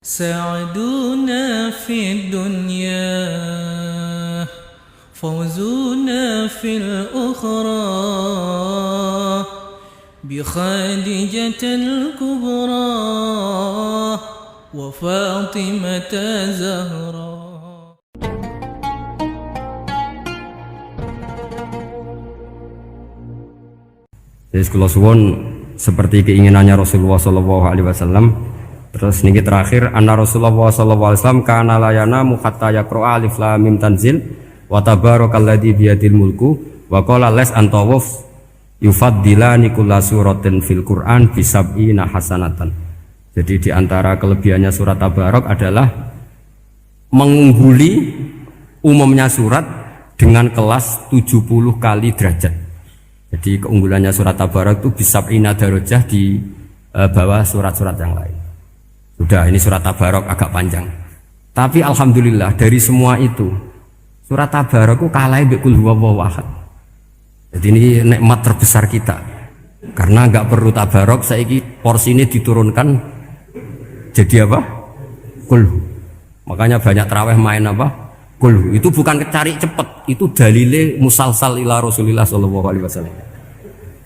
سعدنا في الدنيا فوزنا في الأخرى بخادجة الكبرى وفاطمة زهرا. Jadi kula suwun seperti keinginannya Rasulullah sallallahu alaihi wasallam. Terus niki terakhir anna Rasulullah sallallahu alaihi wasallam kana layana hatta yaqra alif lam mim tanzil wa tabarakalladzi biyadil mulku wa qala las antawaf yufaddilani kulla suratin fil Qur'an bisab'ina hasanatan. Jadi di antara kelebihannya surat Tabarok adalah mengungguli umumnya surat dengan kelas 70 kali derajat. Jadi keunggulannya surat Tabarok itu bisab'ina darajah di bawah surat-surat yang lain. Sudah, ini surat Tabarok agak panjang. Tapi alhamdulillah dari semua itu surat Tabarok itu kalah mbek Qul huwallahu ahad. Jadi ini nikmat terbesar kita. Karena enggak perlu Tabarok, saiki porsi ini diturunkan jadi apa? Qul. Makanya banyak tarawih main apa? Qul. Itu bukan cari cepet, itu dalile musalsal ila Rasulillah sallallahu alaihi wasallam.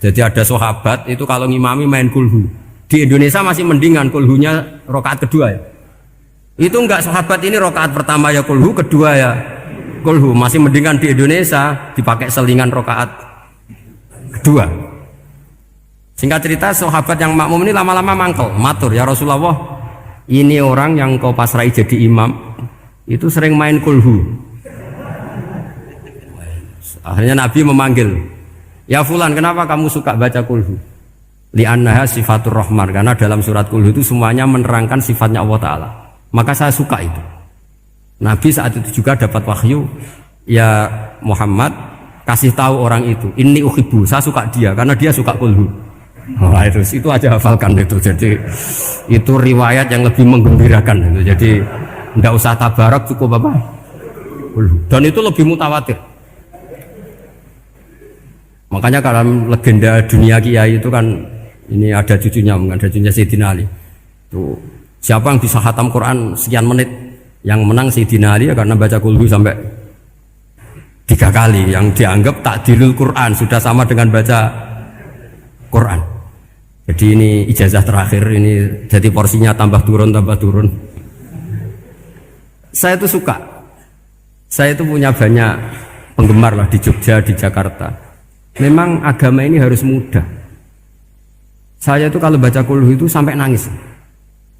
Jadi ada sahabat itu kalau ngimami main kulhu. Di Indonesia masih mendingan kulhunya rakaat kedua ya. Itu enggak sahabat ini rakaat pertama ya kulhu, kedua ya kulhu. Masih mendingan di Indonesia dipakai selingan rakaat kedua. Singkat cerita sahabat yang makmum ini lama-lama mangkel, matur ya Rasulullah, ini orang yang kau pasrai jadi imam itu sering main kulhu. Akhirnya Nabi memanggil, ya fulan, kenapa kamu suka baca kulhu? Li'annaha sifatur rahman, karena dalam surat kulhu itu semuanya menerangkan sifatnya Allah Ta'ala. Maka saya suka itu. Nabi saat itu juga dapat wahyu, ya Muhammad kasih tahu orang itu, inni uhibbu, saya suka dia karena dia suka kulhu. Nah, itu aja hafalkan itu. Jadi itu riwayat yang lebih menggembirakan itu. Jadi enggak usah Tabarok, cukup apa? Kulhu. Dan itu lebih mutawatir. Makanya kalau legenda dunia kiai itu kan ini ada cucunya Sayyidina Ali. Tuh, siapa yang bisa khatam Quran sekian menit, yang menang Sayyidina Ali ya, karena baca kulhu sampai 3 kali, yang dianggap takdilul Quran, sudah sama dengan baca Quran. Jadi ini ijazah terakhir, ini jadi porsinya tambah turun. Saya itu suka. Saya itu punya banyak penggemar lah di Jogja, di Jakarta. Memang agama ini harus mudah. Saya itu kalau baca kulhu itu sampai nangis.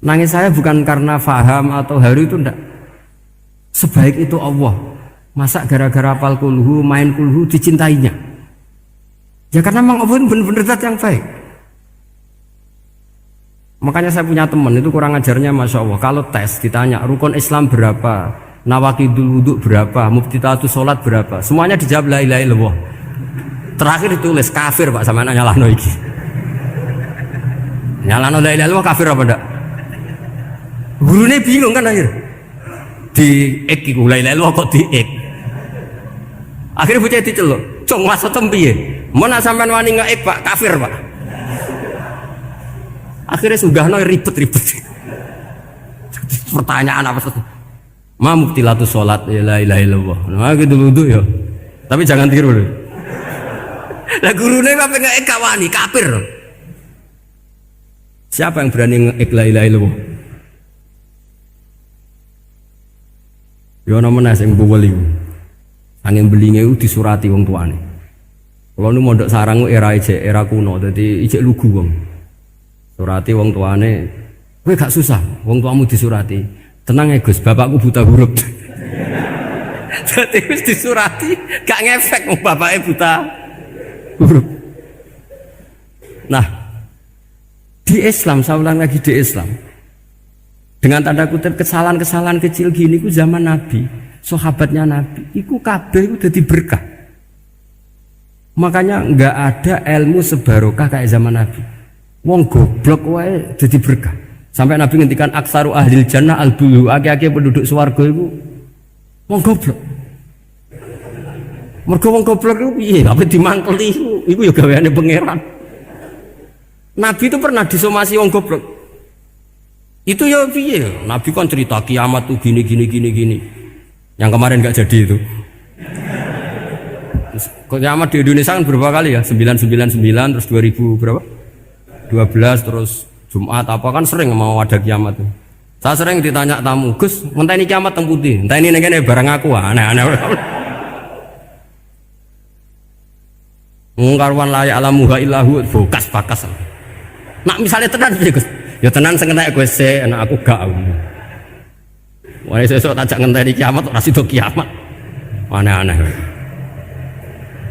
Nangis saya bukan karena faham atau haru, itu enggak. Sebaik itu Allah. Masa gara-gara hafal kulhu, main kulhu dicintainya? Ya karena memang Allah itu benar-benar zat yang baik. Makanya saya punya teman itu kurang ajarnya Masya Allah. Kalau tes ditanya rukun Islam berapa, nawakidul wudhu berapa, muftitatus sholat berapa, semuanya dijawab la ilaha illallah. Terakhir ditulis kafir Pak, sama anak nyalahno iki. Nyalahno la ilaha illallah kafir apa ndak? Gurune bingung kan akhir. Di ek iku la ilaha illallah kok di ek. Akhirnya bocah diceluk, "Cung maksudem piye? Mun sampean wani ngeek Pak, kafir Pak." Akhirnya sugahno ribet-ribet. Pertanyaan apa saja? Ma mubtilatus sholat la ilaha illallah. Nah gitu wudu ya. Tapi jangan tiru loh. Lah gurune kok pengen kawani kafir. Siapa yang berani ngeek la ilaha illallah? Yo namanya sing beli. Angin belinge itu disurati wong tuane. Kalau nu mondok sarang era kuno, dadi ijek lugu wong. Surati wong tuane, kowe gak susah, wong tuamu disurati. Tenang ya Gus, bapakku buta huruf. Dadi wis disurati, gak ngefek wong bapake buta huruf. Nah, di Islam, saya ulang lagi di Islam, dengan tanda kutip kesalahan-kesalahan kecil gini ku zaman Nabi, sahabatnya Nabi, iku kabeh iku dadi berkah. Makanya enggak ada ilmu sebarokah kayak zaman Nabi. Wong goblok wae dadi berkah. Sampai Nabi ngendikan aksaru ahlil jannah al-bulu, akeh-akeh penduduk swarga iku wong goblok. Mergo wong goblok iku piye? Apa dimangkeli iku ya gaweane pangeran. Nabi itu pernah disomasi wong goblok. Itu ya piye? Nabi kan cerita kiamat tuh gini. Yang kemarin nggak jadi itu. Kiamat di Indonesia kan berapa kali ya? 999 terus 2000 berapa? 12 terus Jumat apa kan sering mau ada kiamat tuh. Saya sering ditanya tamu, Gus, entah ini kiamat teng putih, entah ini nengene barang aku aneh-aneh. Ngkarwan layak alamuha illahu bokas bakas. Nak misalnya tenan piye Gus? Ya tenan sing entek gue se, anak aku gak. Wah sesuk tajak ngenteni kiamat ora sido kiamat. Aneh-aneh.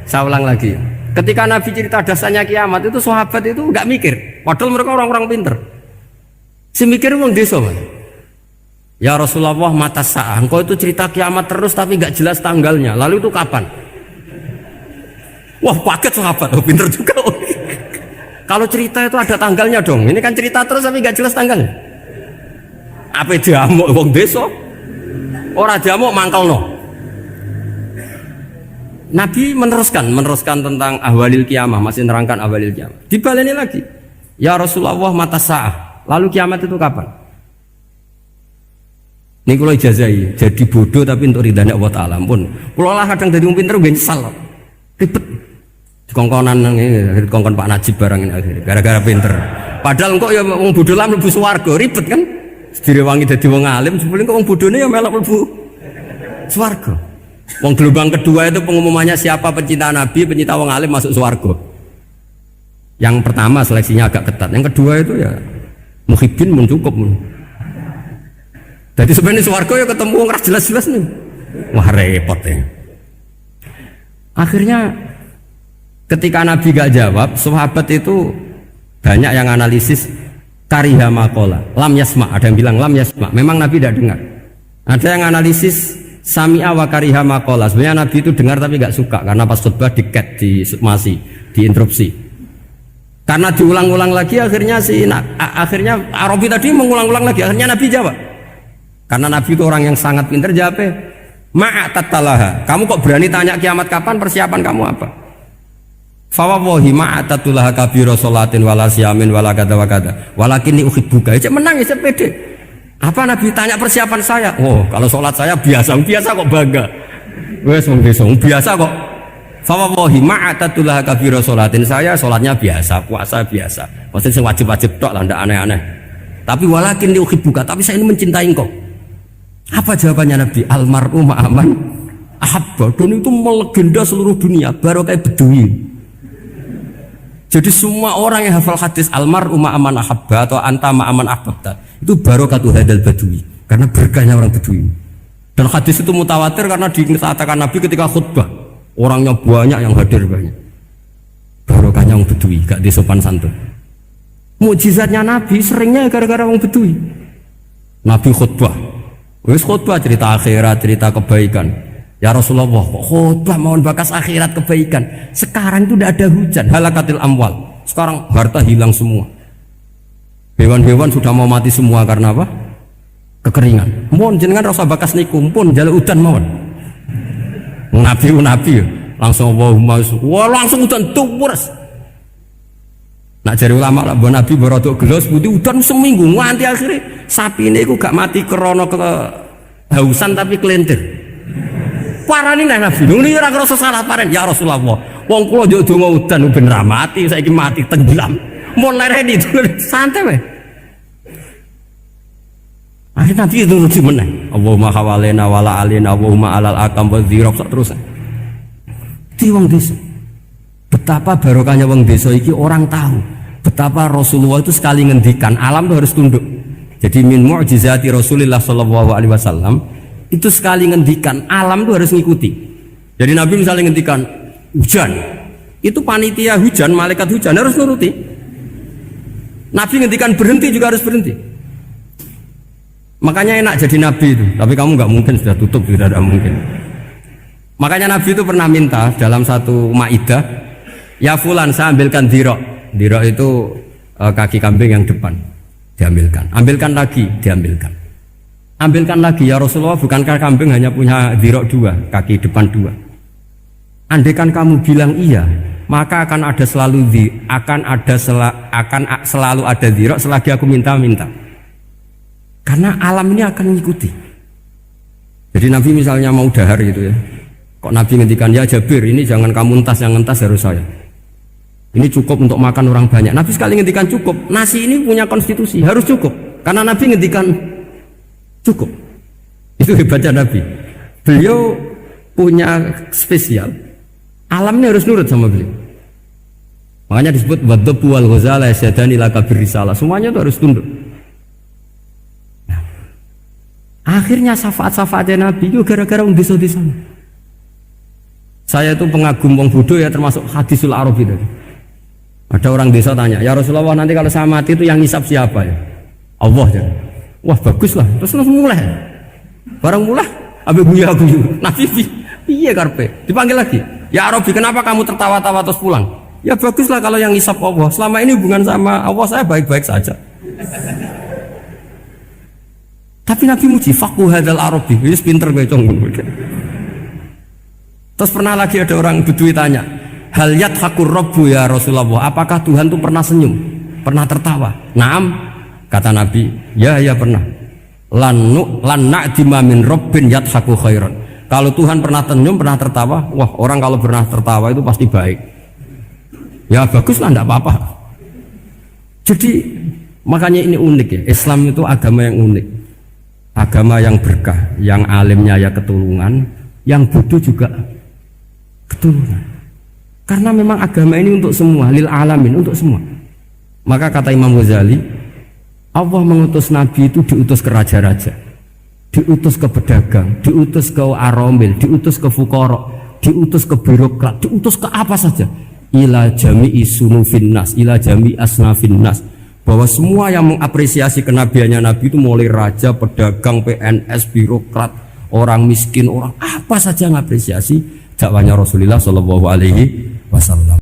Saya ulang lagi. Ketika Nabi cerita dasarnya kiamat itu sahabat itu enggak mikir. Padahal mereka orang-orang pinter. Si mikir wong desa, Mas. Ya Rasulullah mata sa'ah. Engkau itu cerita kiamat terus tapi enggak jelas tanggalnya. Lalu itu kapan? Wah, paket sahabat. Oh, pinter juga. Kalau cerita itu ada tanggalnya dong. Ini kan cerita terus tapi enggak jelas tanggalnya. Apa diamuk wong desa? Ora diamuk mangkelno. Nabi meneruskan tentang ahwalil kiamah, masih nerangkan ahwalil kiamah. Dibaleni lagi. Ya Rasulullah mata sa'ah. Lalu kiamat itu kapan? Ini kalau ijazai, jadi bodoh tapi untuk ridhanya Allah Ta'ala pun. Kalau lah kadang jadi pinter gue nyesal. Ribet. Dikongkon Pak Najib barang ini akhirnya. Gara-gara pinter. Padahal kok ya wong bodoh lah mlebu swarga, ribet kan? Direwangi dadi wong alim, sebelum kok wong bodone ya melok mlebu swarga. Wong gelombang kedua itu pengumumannya siapa pencinta Nabi, pencinta wong alim masuk swarga. Yang pertama seleksinya agak ketat, yang kedua itu ya muhibbin mencukup. Jadi sebenarnya swarga ya ketemu wong ora jelas-jelas nih. Wah repot ya. Akhirnya ketika Nabi gak jawab, sahabat itu banyak yang analisis kariha maqala, lam yasma, ada yang bilang lam yasma, memang Nabi tidak dengar. Ada yang analisis sami'a wa kariha maqala, sebenarnya Nabi itu dengar tapi gak suka karena pas khutbah diket, diinterupsi. Karena diulang-ulang lagi akhirnya akhirnya Arabi tadi mengulang-ulang lagi, akhirnya Nabi jawab. Karena Nabi itu orang yang sangat pintar, jawabnya ma'atatalaha, kamu kok berani tanya kiamat kapan, persiapan kamu apa? Fawawahi ma'atatulaha kabiro sholatin wala siyamin wala kata walakin ni uhibbuka. Itu menang ya pede. Apa Nabi tanya persiapan saya? Oh kalau sholat saya biasa kok bangga. Wes biasa kok. Fawawahi ma'atatulaha kabiro sholatin, saya sholatnya biasa, puasa biasa. Maksudnya wajib-wajib tok lah, ndak aneh-aneh. Tapi walakin ni uhibbuka, tapi saya ini mencintai engkau. Apa jawabannya Nabi? Almar'u ma'aman ahabba. Dan itu melegenda seluruh dunia, baru kayak Bedui. Jadi semua orang yang hafal hadis almar'u ma'aman ahabba atau anta ma'aman ahbabta itu barokatuh hadal badui, karena berkahnya orang Bedui. Dan hadis itu mutawatir karena dikatakan Nabi ketika khutbah orangnya banyak yang hadir banyak. Barokahnya orang Bedui, gak disopan santun. Mukjizatnya Nabi seringnya gara-gara orang Bedui. Nabi khutbah, wis khutbah cerita akhirat, cerita kebaikan. Ya Rasulullah, kok khutbah mohon bakas akhirat kebaikan. Sekarang itu tidak ada hujan, halakatil amwal. Sekarang harta hilang semua. Hewan-hewan sudah mau mati semua karena apa? Kekeringan. Mohon jenengan rasa bakas niku pun jaluk udan mohon. Nabi langsung langsung udan tuwes. Nak jari ulama lah, buat Nabi berotok gelos putih udan seminggu nganti akhirnya sapi ini gak mati krono kehausan tapi kelentir. Parani nek Nabi ini ora ngrasa salah paren. Ya Rasulullah, wong kula yo donga udan ben ra mati, saiki mati tenggelam. Mun lereni santai wae. Akhirnya Nabi itu rujuk meneh. Allahumma hawalena wala alina Allahumma alal akam wa dzirab sak terus. Di wong desa. Betapa barokahnya wong desa iki orang tahu. Betapa Rasulullah itu sekali ngendikan alam itu harus tunduk. Jadi min mu'jizati Rasulullah sallallahu alaihi wasallam itu sekali ngendikan alam itu harus ngikuti. Jadi Nabi misalnya ngendikan hujan, itu panitia hujan, malaikat hujan harus nuruti. Nabi ngendikan berhenti juga harus berhenti. Makanya enak jadi Nabi itu. Tapi kamu nggak mungkin, sudah tutup, tidak ada mungkin. Makanya Nabi itu pernah minta dalam satu maidah, ya fulan saya ambilkan dirok. Dirok itu kaki kambing yang depan, diambilkan. Ambilkan lagi, diambilkan. Ambilkan lagi ya Rasulullah, bukankah kambing hanya punya dirok dua, kaki depan dua? Andaikan kamu bilang iya, maka akan selalu ada dirok selagi aku minta-minta. Karena alam ini akan mengikuti. Jadi Nabi misalnya mau dahar gitu ya, kok Nabi ngendikan ya Jabir ini jangan kamu entas, yang entas harus saya. Ini cukup untuk makan orang banyak. Nabi sekali ngendikan cukup. Nasi ini punya konstitusi, harus cukup. Karena Nabi ngendikan cukup. Itu hebatnya Nabi. Beliau punya spesial. Alamnya harus nurut sama beliau. Makanya disebut wadhabu wal ghazala yasyadani laka birrisalah. Semuanya itu harus tunduk. Nah, akhirnya syafaat-syafaatnya Nabi itu gara-gara desa-desa. Saya itu pengagum wong Buddha ya, termasuk hadisul Arabi tadi. Ada orang desa tanya, ya Rasulullah nanti kalau saya mati itu yang ngisap siapa ya? Allah ya. Wah bagus lah, terus langsung mulai. Barang mulai, abe guyu-guyu. Nabi iya karpe, dipanggil lagi. Ya Arabi kenapa kamu tertawa-tawa terus pulang? Ya baguslah kalau yang ngisap Allah. Selama ini hubungan sama Allah saya baik-baik saja. Tapi Nabi muji faqhu hadzal Arabi, wis pinter kowe cong. Terus pernah lagi ada orang Bedui tanya, hal yadhakur rabbu ya Rasulullah, apakah Tuhan itu pernah senyum, pernah tertawa? Naam, kata Nabi, ya pernah. Lan na'dima min rabbin yadhaku khairan. Kalau Tuhan pernah senyum, pernah tertawa, wah orang kalau pernah tertawa itu pasti baik. Ya baguslah, enggak apa-apa. Jadi makanya ini unik ya, Islam itu agama yang unik. Agama yang berkah, yang alimnya ya ketulungan, yang bodoh juga ketulungan. Karena memang agama ini untuk semua, lil alamin, untuk semua. Maka kata Imam Ghazali, Allah mengutus Nabi itu diutus ke raja-raja, diutus ke pedagang, diutus ke aromil, diutus ke fuqara, diutus ke birokrat, diutus ke apa saja. Ila jami'i sunufin nas, ila jami'i asnafin nas. Bahwa semua yang mengapresiasi kenabiannya Nabi itu mulai raja, pedagang, PNS, birokrat, orang miskin, orang apa saja mengapresiasi dakwahnya Rasulullah Shallallahu Alaihi Wasallam.